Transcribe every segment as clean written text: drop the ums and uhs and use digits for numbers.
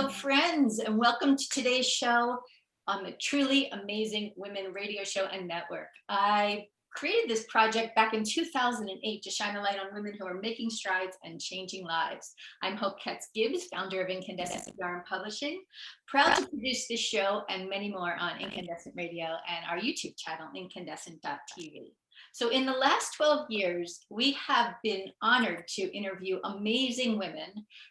Hello, friends, and welcome to today's show on the Truly Amazing Women radio show and network. I created this project back in 2008 to shine a light on women who are making strides and changing lives. I'm Hope Katz Gibbs, founder of Incandescent Yarn Publishing, proud to produce this show and many more on Incandescent Radio and our YouTube channel, incandescent.tv. So in the last 12 years, we have been honored to interview amazing women,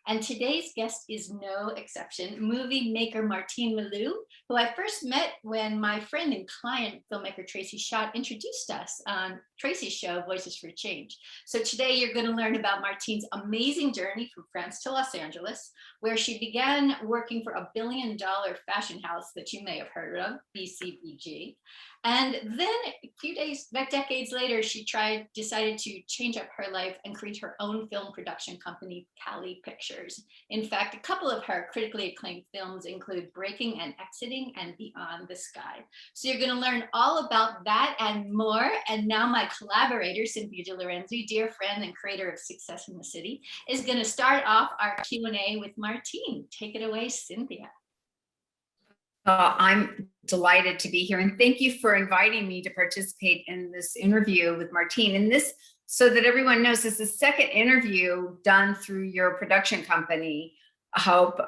and today's guest is no exception, movie maker Martine Melloul, who I first met when my friend and client, filmmaker Tracy Schott, introduced us on Tracy's show, Voices for Change. So today you're going to learn about Martine's amazing journey from France to Los Angeles, where she began working for a billion-dollar fashion house that you may have heard of, BCBG. And then decades later, she decided to change up her life and create her own film production company, Cali Pictures. In fact, a couple of her critically acclaimed films include Breaking and Exiting and Beyond the Sky. So you're going to learn all about that and more. And now my collaborator, Cynthia de Lorenzi, dear friend and creator of Success in the City, is going to start off our Q&A with Martine. Take it away, Cynthia. I'm delighted to be here, and thank you for inviting me to participate in this interview with Martine. And this, so that everyone knows, this is the second interview done through your production company, Hope,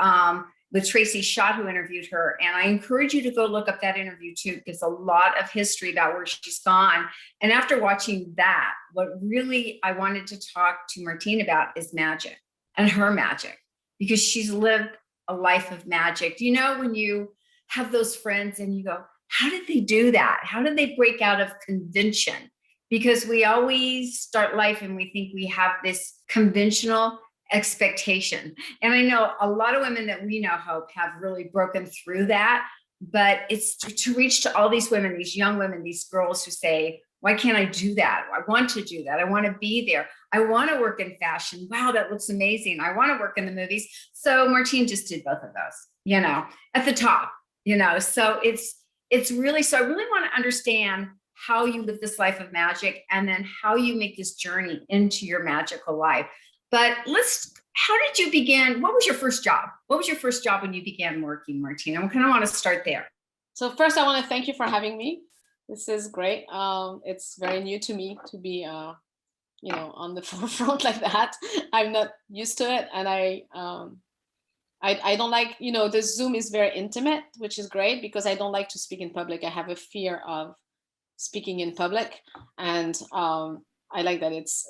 with Tracy Schott, who interviewed her. And I encourage you to go look up that interview too, because a lot of history about where she's gone. And after watching that, what really I wanted to talk to Martine about is magic and her magic, because she's lived a life of magic. You know, when you have those friends and you go, how did they do that? How did they break out of convention? Because we always start life and we think we have this conventional expectation. And I know a lot of women that we know, Hope, have really broken through that. But it's to reach to all these women, these young women, these girls who say, why can't I do that? I want to do that. I want to be there. I want to work in fashion. Wow, that looks amazing. I want to work in the movies. So Martine just did both of those, you know, at the top. You know, so it's really, so I really want to understand how you live this life of magic and then how you make this journey into your magical life. But how did you begin? What was your first job? What was your first job when you began working, Martine? I kind of want to start there. So first, I want to thank you for having me. This is great. It's very new to me to be, you know, on the forefront like that. I'm not used to it, and I don't like, you know, the Zoom is very intimate, which is great because I don't like to speak in public. I have a fear of speaking in public, and I like that it's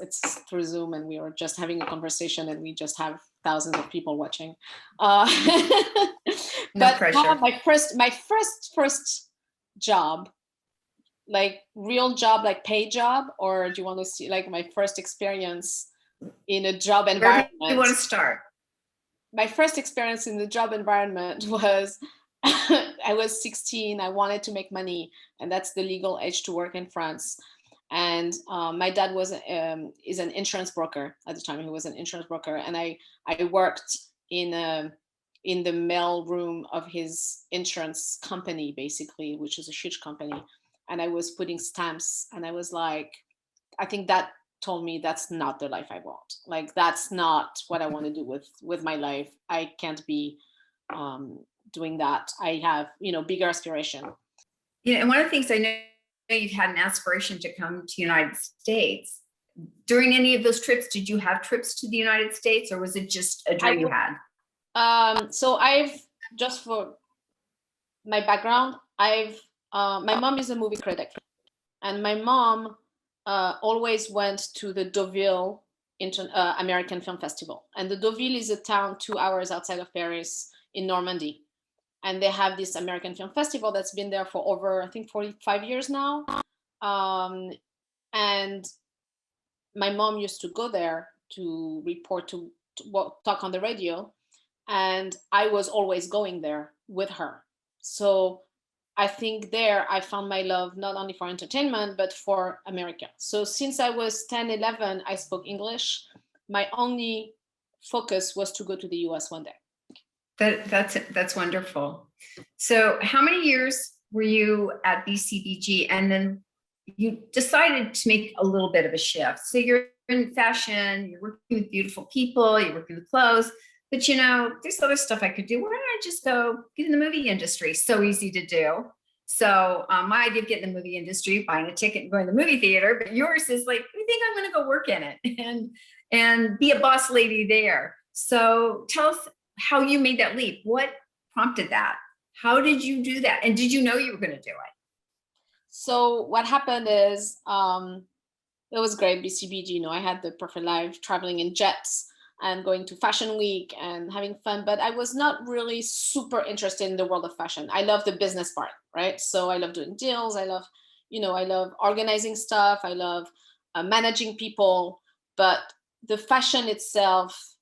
through Zoom and we are just having a conversation and we just have thousands of people watching. No but pressure. My first job, like real job, like paid job, or do you want to see like my first experience in a job environment? Where do you want to start? My first experience in the job environment was I was 16. I wanted to make money, and that's the legal age to work in France. And my dad is an insurance broker at the time. He was an insurance broker, and I worked in the mail room of his insurance company, basically, which is a huge company. And I was putting stamps, and I was like, I think that told me that's not the life I want. Like, that's not what I want to do with my life. I can't be doing that. I have, you know, bigger aspiration. You know, and one of the things I know you've had an aspiration to come to the United States. During any of those trips, did you have trips to the United States, or was it just a dream you had? So just for my background, my mom is a movie critic, and my mom always went to the Deauville American Film Festival. And the Deauville is a town 2 hours outside of Paris in Normandy. And they have this American Film Festival that's been there for over, I think, 45 years now. And my mom used to go there to report, to talk on the radio. And I was always going there with her. So I think there I found my love not only for entertainment, but for America. So since I was 10, 11, I spoke English. My only focus was to go to the US one day. That's wonderful. So how many years were you at BCBG? And then you decided to make a little bit of a shift. So you're in fashion, you're working with beautiful people, you're working with clothes. but there's other stuff I could do. Why don't I just go get in the movie industry? So easy to do. So my idea of getting in the movie industry, buying a ticket and going to the movie theater, but yours is like, I think I'm going to go work in it and be a boss lady there. So tell us how you made that leap. What prompted that? How did you do that? And did you know you were going to do it? So what happened is, it was great, BCBG, I had the perfect life, traveling in jets and going to Fashion Week and having fun, but I was not really super interested in the world of fashion. I love the business part, right? So I love doing deals. I love, I love organizing stuff. I love managing people, but the fashion itself,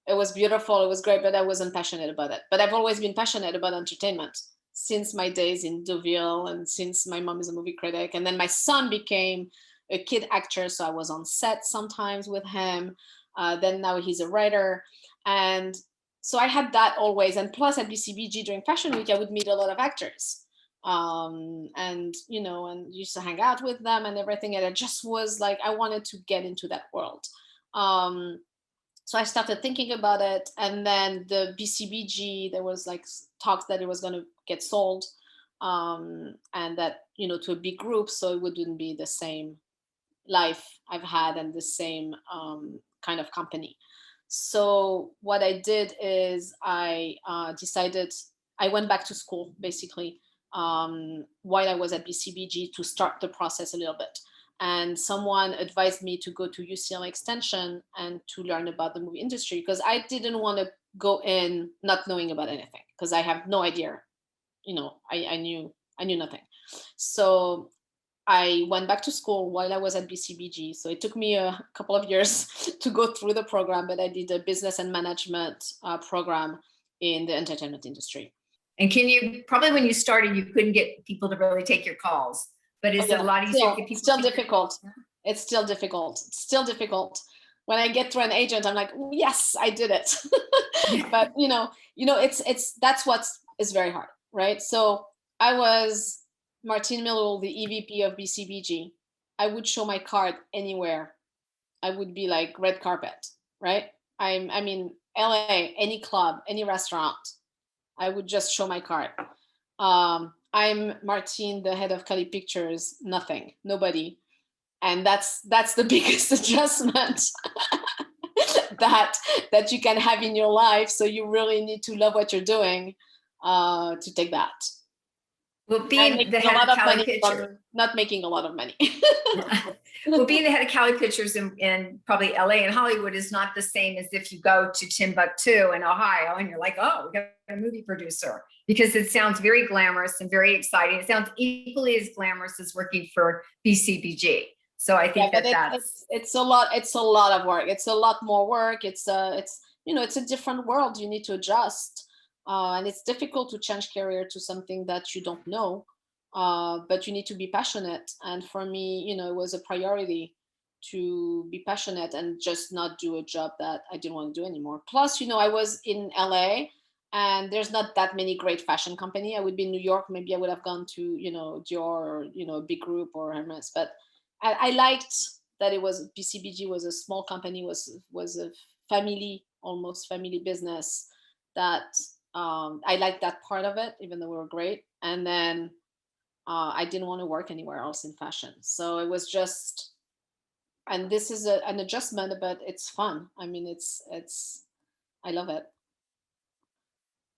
it was beautiful. It was great, but I wasn't passionate about it. But I've always been passionate about entertainment since my days in Deauville and since my mom is a movie critic. And then my son became a kid actor. So I was on set sometimes with him. Then now he's a writer. And so I had that always. And plus at BCBG during Fashion Week, I would meet a lot of actors. And used to hang out with them and everything. And it just was like, I wanted to get into that world. So I started thinking about it. And then the BCBG, there was like talks that it was going to get sold and that, to a big group. So it wouldn't be the same life I've had and the same kind of company. So what I did is I decided, I went back to school basically while I was at BCBG to start the process a little bit. And someone advised me to go to UCLA Extension and to learn about the movie industry, because I didn't want to go in not knowing about anything, because I have no idea. I knew nothing. So I went back to school while I was at BCBG. So it took me a couple of years to go through the program, but I did a business and management program in the entertainment industry. And probably when you started, you couldn't get people to really take your calls, but it's a lot easier to get people. Still difficult. It's still difficult. It's still difficult. When I get through an agent, I'm like, yes, I did it. But that's what is very hard, right? So I was Martine Melloul, the EVP of BCBG. I would show my card anywhere. I would be like red carpet, right? I mean, LA, any club, any restaurant, I would just show my card. I'm Martine, the head of Cali Pictures, nothing, nobody. And that's the biggest adjustment that you can have in your life. So you really need to love what you're doing to take that. Well, being the head of Cali Pictures, not making a lot of money. Well, being the head of Cali Pictures in probably LA and Hollywood is not the same as if you go to Timbuktu in Ohio and you're like, oh, we got a movie producer, because it sounds very glamorous and very exciting. It sounds equally as glamorous as working for BCBG. So I think it's a lot of work. It's a lot more work. It's a different world. You need to adjust. And it's difficult to change career to something that you don't know, but you need to be passionate. And for me, it was a priority to be passionate and just not do a job that I didn't want to do anymore. Plus, I was in LA and there's not that many great fashion company. I would be in New York. Maybe I would have gone to, Dior or, a big group or Hermes, but I liked that it was BCBG was a small company, was a almost family business that, I liked that part of it, even though we were great. And then I didn't want to work anywhere else in fashion. So it was just, and this is an adjustment, but it's fun. I mean, I love it.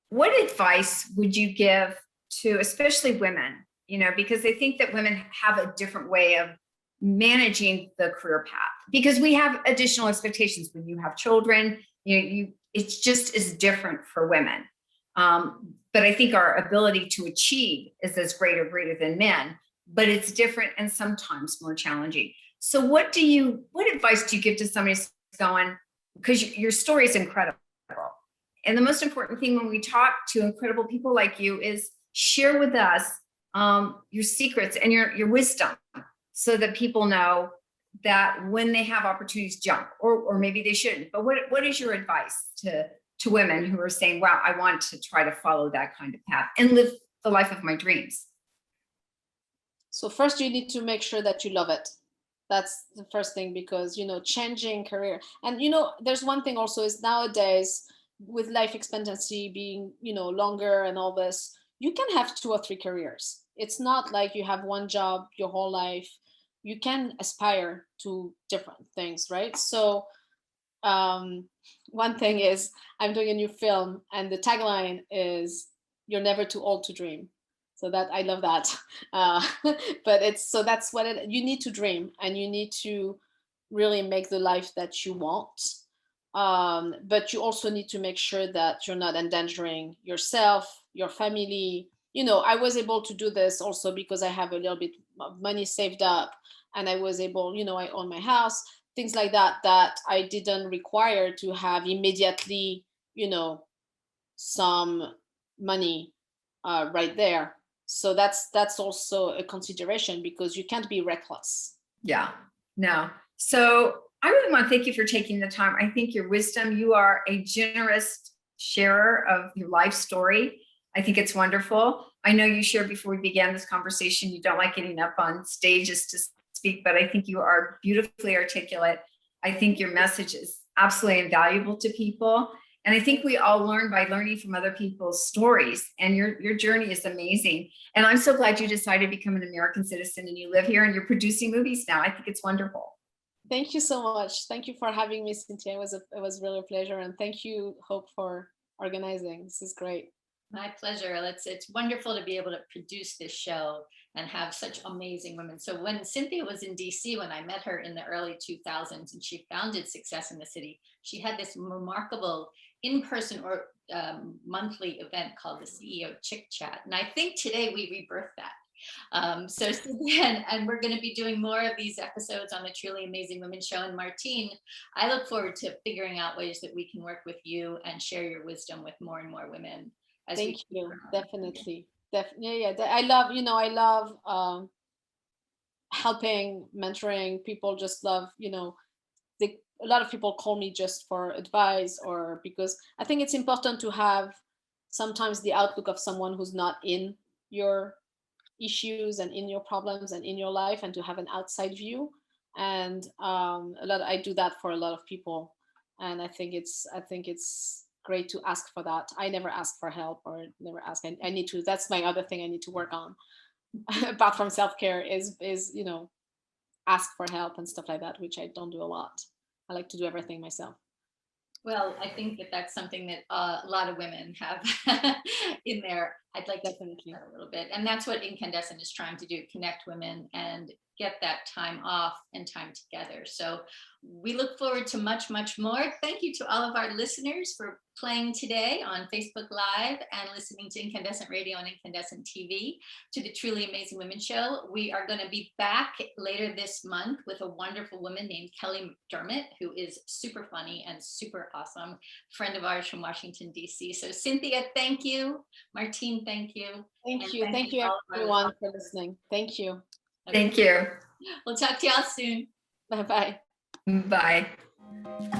What advice would you give to especially women, because I think that women have a different way of managing the career path, because we have additional expectations when you have children, it's just as different for women. But I think our ability to achieve is as great or greater than men, but it's different and sometimes more challenging. So what advice do you give to somebody who's going, because your story is incredible. And the most important thing when we talk to incredible people like you is share with us your secrets and your wisdom, so that people know that when they have opportunities, jump, or maybe they shouldn't. But what is your advice to women who are saying, wow, I want to try to follow that kind of path and live the life of my dreams? So first you need to make sure that you love it. That's the first thing, because, changing career. And, there's one thing also is nowadays, with life expectancy being, longer and all this, you can have 2 or 3 careers. It's not like you have one job your whole life. You can aspire to different things, right? So one thing is, I'm doing a new film and the tagline is, "You're never too old to dream." So that, I love that. But so that's what you need to dream, and you need to really make the life that you want. But you also need to make sure that you're not endangering yourself, your family. I was able to do this also because I have a little bit of money saved up, and I was able, I own my house, things like that I didn't require to have immediately, some money right there. So that's also a consideration, because you can't be reckless. Yeah, no. So I really want to thank you for taking the time. I think your wisdom, you are a generous sharer of your life story. I think it's wonderful. I know you shared before we began this conversation, you don't like getting up on stages to speak, but I think you are beautifully articulate. I think your message is absolutely invaluable to people. And I think we all learn by learning from other people's stories, and your journey is amazing. And I'm so glad you decided to become an American citizen and you live here and you're producing movies now. I think it's wonderful. Thank you so much. Thank you for having me, Cynthia. It was really a pleasure. And thank you, Hope, for organizing. This is great. My pleasure. It's wonderful to be able to produce this show and have such amazing women. So when Cynthia was in DC, when I met her in the early 2000s and she founded Success in the City, she had this remarkable in-person or monthly event called the CEO Chick Chat. And I think today we rebirthed that. So Cynthia, and we're going to be doing more of these episodes on the Truly Amazing Women show. And Martine, I look forward to figuring out ways that we can work with you and share your wisdom with more and more women. Thank you. Definitely. Yeah. I love helping, mentoring people. Just love, a lot of people call me just for advice, or because I think it's important to have sometimes the outlook of someone who's not in your issues and in your problems and in your life, and to have an outside view. And I do that for a lot of people, and I think it's great to ask for that. I never ask for help, or never ask. I need to. That's my other thing I need to work on. Apart from self-care, is ask for help and stuff like that, which I don't do a lot. I like to do everything myself. Well, I think that's something that a lot of women have in there. I'd like to definitely that a little bit. And that's what Incandescent is trying to do, connect women and get that time off and time together. So we look forward to much, much more. Thank you to all of our listeners for playing today on Facebook Live and listening to Incandescent Radio and Incandescent TV, to the Truly Amazing Women show. We are going to be back later this month with a wonderful woman named Kelly McDermott, who is super funny and super awesome, friend of ours from Washington, D.C. So Cynthia, thank you. Martine, thank you. Thank you. Thank you everyone for listening. Thank you. Thank you. We'll talk to y'all soon. Bye-bye. Bye.